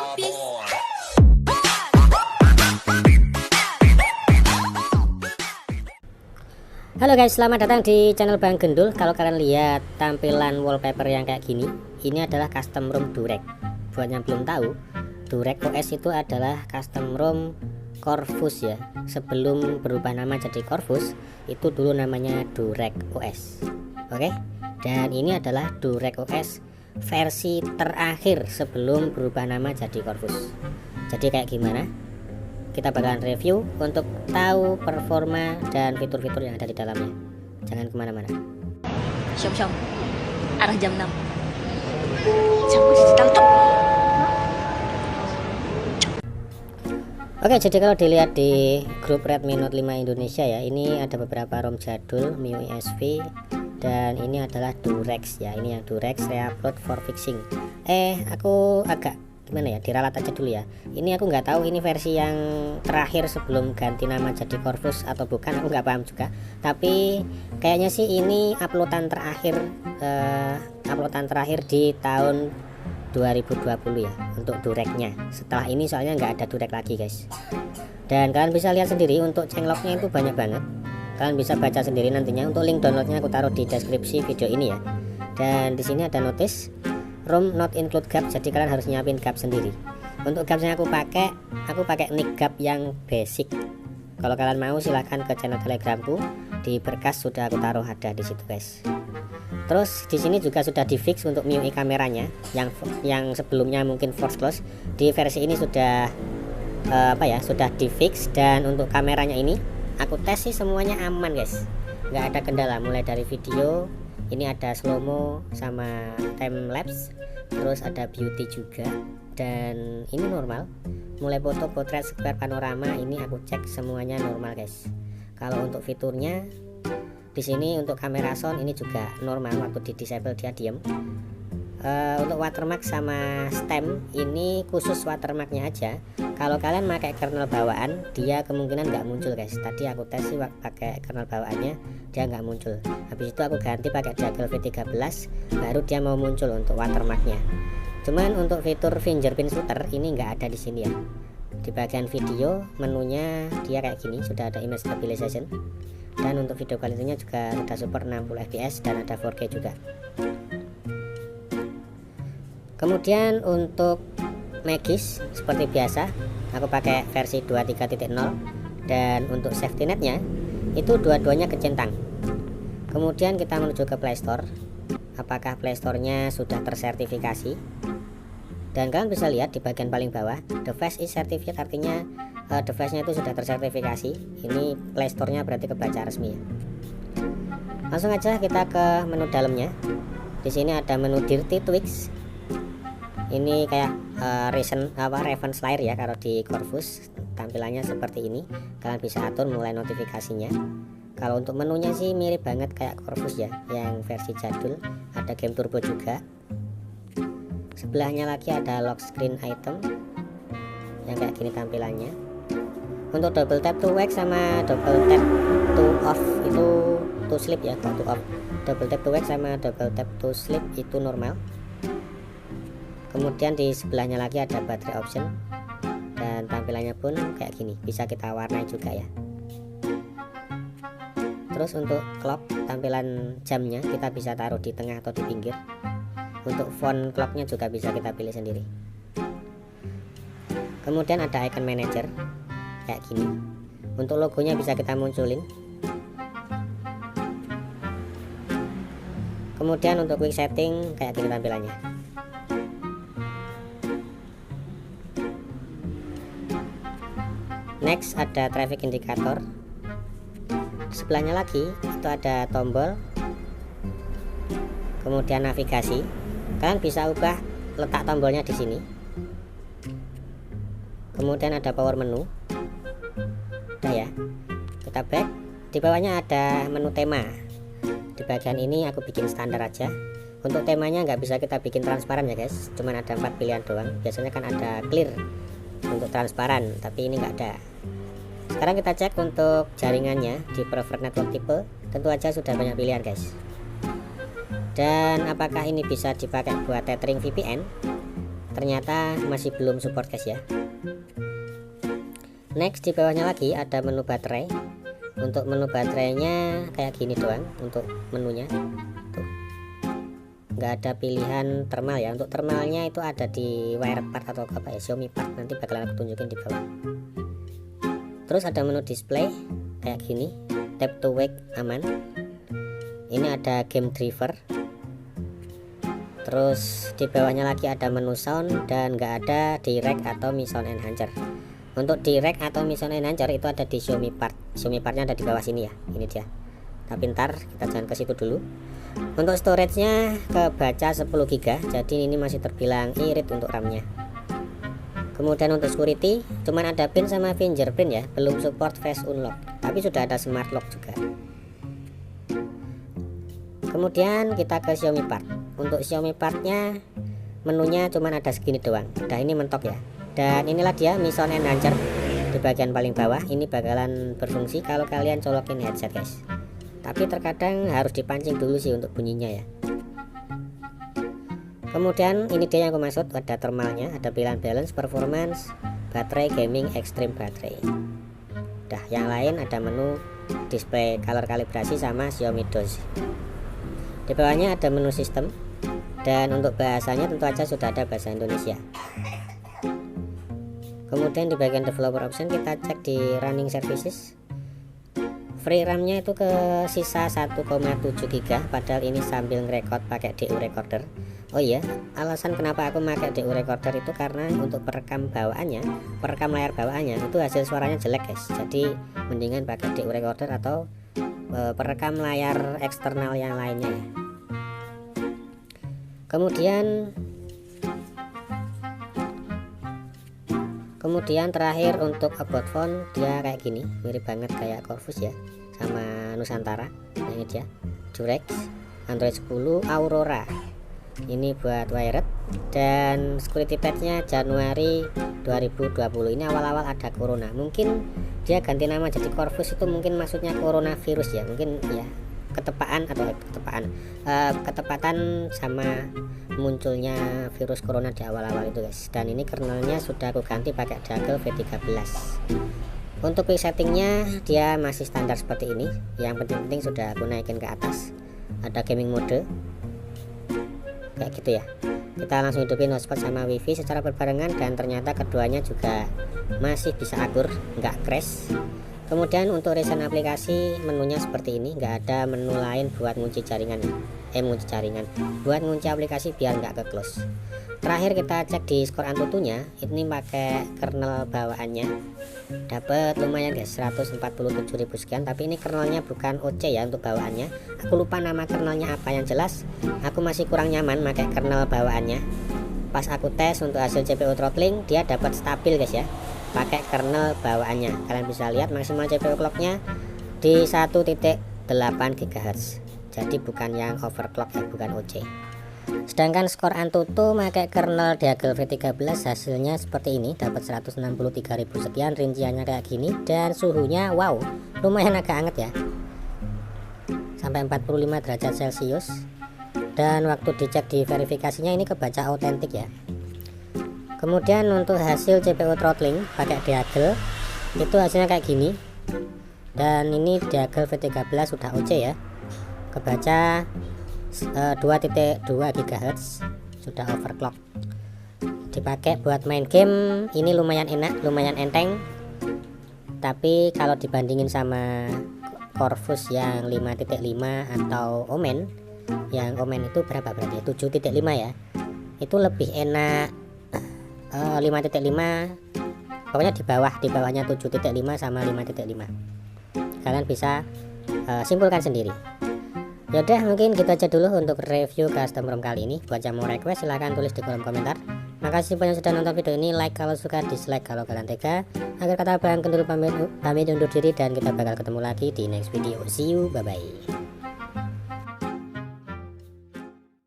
Halo guys, selamat datang di channel Bang Gendul. Kalau kalian lihat tampilan wallpaper yang kayak gini, ini adalah custom ROM Durek. Buat yang belum tahu, Durek OS itu adalah custom ROM Corvus ya. Sebelum berubah nama jadi Corvus, itu dulu namanya Durek OS. Oke? Dan ini adalah Durek OS versi terakhir sebelum berubah nama jadi Corvus. Jadi kayak gimana? Kita bakalan review untuk tahu performa dan fitur-fitur yang ada di dalamnya. Jangan kemana-mana. Syom arah jam 6 sama digital cok. Oke, jadi kalau dilihat di grup Redmi Note 5 Indonesia ya, ini ada beberapa ROM jadul MIUI SV dan ini adalah Durex ya. Ini yang Durex Reupload for Fixing. Aku agak gimana ya, diralat aja dulu ya. Ini aku nggak tahu ini versi yang terakhir sebelum ganti nama jadi Corvus atau bukan, aku nggak paham juga. Tapi kayaknya sih ini uploadan terakhir di tahun 2020 ya untuk Dureknya. Setelah ini soalnya nggak ada Durek lagi guys. Dan kalian bisa lihat sendiri untuk changelognya itu banyak banget. Kalian bisa baca sendiri nantinya. Untuk link downloadnya aku taruh di deskripsi video ini ya. Dan di sini ada notice ROM not include gap, jadi kalian harus nyiapin gap sendiri. Untuk gap yang aku pakai nick gap yang basic. Kalau kalian mau silahkan ke channel telegramku, di berkas sudah aku taruh ada di situ guys. Terus di sini juga sudah di fix untuk MIUI kameranya, yang sebelumnya mungkin force close, di versi ini sudah sudah di fix. Dan untuk kameranya ini aku tes sih semuanya aman guys, nggak ada kendala. Mulai dari video ini ada slow mo sama time lapse, terus ada beauty juga, dan ini normal. Mulai foto, potret, square, panorama ini aku cek semuanya normal guys. Kalau untuk fiturnya di sini untuk kamera sound ini juga normal, waktu di disable dia diem. Untuk watermark sama stem ini khusus watermarknya aja. Kalau kalian pakai kernel bawaan dia kemungkinan nggak muncul guys. Tadi aku tes sih pakai kernel bawaannya dia nggak muncul. Habis itu aku ganti pakai Jagel V13 baru dia mau muncul untuk watermarknya. Cuman untuk fitur fingerprint shooter ini nggak ada di sini ya. Di bagian video menunya dia kayak gini, sudah ada image stabilization. Dan untuk video kualitasnya juga sudah support 60 fps dan ada 4K juga. Kemudian untuk Magis seperti biasa aku pakai versi 23.0, dan untuk safety netnya itu dua-duanya kecentang. Kemudian kita menuju ke Play Store. Apakah Play Store-nya sudah tersertifikasi? Dan kalian bisa lihat di bagian paling bawah device is certified, artinya device-nya itu sudah tersertifikasi. Ini Play Store-nya berarti kebaca resmi ya. Langsung aja kita ke menu dalamnya. Di sini ada menu Dirty Tweaks. Ini kayak Raven Slayer ya, kalau di Corvus tampilannya seperti ini. Kalian bisa atur mulai notifikasinya. Kalau untuk menunya sih mirip banget kayak Corvus ya, yang versi jadul. Ada game turbo juga. Sebelahnya lagi ada lock screen item yang kayak gini tampilannya. Untuk double tap to wake sama double tap to off itu to sleep ya, to off. Double tap to wake sama double tap to sleep itu normal. Kemudian di sebelahnya lagi ada baterai option, dan tampilannya pun kayak gini, bisa kita warnai juga ya. Terus untuk clock, tampilan jamnya kita bisa taruh di tengah atau di pinggir. Untuk font clocknya juga bisa kita pilih sendiri. Kemudian ada icon manager kayak gini. Untuk logonya bisa kita munculin. Kemudian untuk quick setting kayak gini tampilannya. Next ada traffic indicator. Sebelahnya lagi itu ada tombol, kemudian navigasi. Kalian bisa ubah letak tombolnya di sini. Kemudian ada power menu. Udah ya. Kita back. Di bawahnya ada menu tema. Di bagian ini aku bikin standar aja. Untuk temanya nggak bisa kita bikin transparan ya guys. Cuman ada 4 pilihan doang. Biasanya kan ada clear untuk transparan, tapi ini nggak ada. Sekarang kita cek untuk jaringannya di preferred network type. Tentu aja sudah banyak pilihan guys. Dan apakah ini bisa dipakai buat tethering VPN? ternyata masih belum support guys ya. Next di bawahnya lagi ada menu baterai. Untuk menu baterainya kayak gini doang untuk menunya. Tuh. Nggak ada pilihan thermal ya. Untuk thermalnya itu ada di Wired Part atau apa ya, Xiaomi Part, nanti bakalan aku tunjukin di bawah. Terus ada menu display kayak gini, tap to wake aman. Ini ada game driver. Terus di bawahnya lagi ada menu sound dan nggak ada direct atau Mi Sound Enhancer. Untuk direct atau Mi Sound Enhancer itu ada di Xiaomi Part. Xiaomi Partnya ada di bawah sini ya. Ini dia. Tapi ntar kita jangan ke situ dulu. Untuk storage-nya kebaca 10 GB. Jadi ini masih terbilang irit untuk RAM-nya. Kemudian untuk security cuman ada PIN sama fingerprint ya, belum support face unlock. Tapi sudah ada smart lock juga. Kemudian kita ke Xiaomi Part. Untuk Xiaomi Part-nya menunya cuman ada segini doang. Nah ini mentok ya. Dan inilah dia Mi Sound Enhancer di bagian paling bawah. Ini bakalan berfungsi kalau kalian colokin headset guys. Tapi terkadang harus dipancing dulu sih untuk bunyinya ya. Kemudian ini dia yang aku maksud, ada thermalnya, ada pilihan balance, performance, baterai, gaming, extreme baterai. Dah yang lain ada menu display color kalibrasi sama Xiaomi Doze. Di bawahnya ada menu sistem. Dan untuk bahasanya tentu aja sudah ada bahasa Indonesia. Kemudian di bagian developer option kita cek di running services. Free RAM-nya itu ke sisa 1,7 GB, padahal ini sambil ngerekord pakai DU recorder. Oh iya, alasan kenapa aku pakai DU recorder itu karena untuk perekam bawaannya, perekam layar bawaannya itu hasil suaranya jelek guys. Jadi mendingan pakai DU recorder atau perekam layar eksternal yang lainnya ya. Kemudian terakhir untuk about phone dia kayak gini, mirip banget kayak Corvus ya, sama Nusantara. Nah ini dia, Durex, Android 10, Aurora. Ini buat wired dan security patchnya Januari 2020. Ini awal-awal ada corona. Mungkin dia ganti nama jadi Corvus itu mungkin maksudnya coronavirus ya, mungkin ya ketepatan sama munculnya virus corona di awal-awal itu guys. Dan ini kernelnya sudah aku ganti pakai Deagle V13. Untuk quick settingnya dia masih standar seperti ini. Yang penting-penting sudah aku naikin ke atas. Ada gaming mode kayak gitu ya. Kita langsung hidupin hotspot sama wifi secara berbarengan dan ternyata keduanya juga masih bisa akur, nggak crash. Kemudian untuk recent aplikasi menunya seperti ini, nggak ada menu lain buat ngunci jaringan, buat ngunci aplikasi biar nggak ke close. Terakhir kita cek di skor Antutunya, ini pakai kernel bawaannya, dapat lumayan guys, 147.000 sekian. Tapi ini kernelnya bukan OC ya untuk bawaannya. Aku lupa nama kernelnya apa, yang jelas aku masih kurang nyaman pakai kernel bawaannya. Pas aku tes untuk hasil CPU throttling, dia dapat stabil guys ya, pakai kernel bawaannya. Kalian bisa lihat maksimal CPU clocknya di 1.8 GHz. Jadi bukan yang overclock ya, bukan OC. Sedangkan skor Antutu pakai kernel Deagle V13 hasilnya seperti ini, dapat 163.000 sekian, rinciannya kayak gini dan suhunya wow, lumayan agak hangat ya. Sampai 45 derajat Celcius. Dan waktu dicek di verifikasinya ini kebaca autentik ya. Kemudian untuk hasil CPU throttling pakai Deagle itu hasilnya kayak gini. Dan ini Deagle V13 sudah OC ya, kebaca 2.2 GHz, sudah overclock. Dipakai buat main game ini lumayan enak, lumayan enteng. Tapi kalau dibandingin sama Corvus yang 5.5 atau Omen, yang Omen itu berapa berarti 7.5 ya, itu lebih enak 5.5, pokoknya di bawahnya 7.5 sama 5.5. Kalian bisa simpulkan sendiri. Yaudah, mungkin gitu aja dulu untuk review custom ROM kali ini. Buat yang mau request silahkan tulis di kolom komentar. Makasih banyak sudah nonton video ini, like kalau suka, dislike kalau kalian tega. Akhir kata Bang Kendul pamit undur diri dan kita bakal ketemu lagi di next video. See you, bye bye.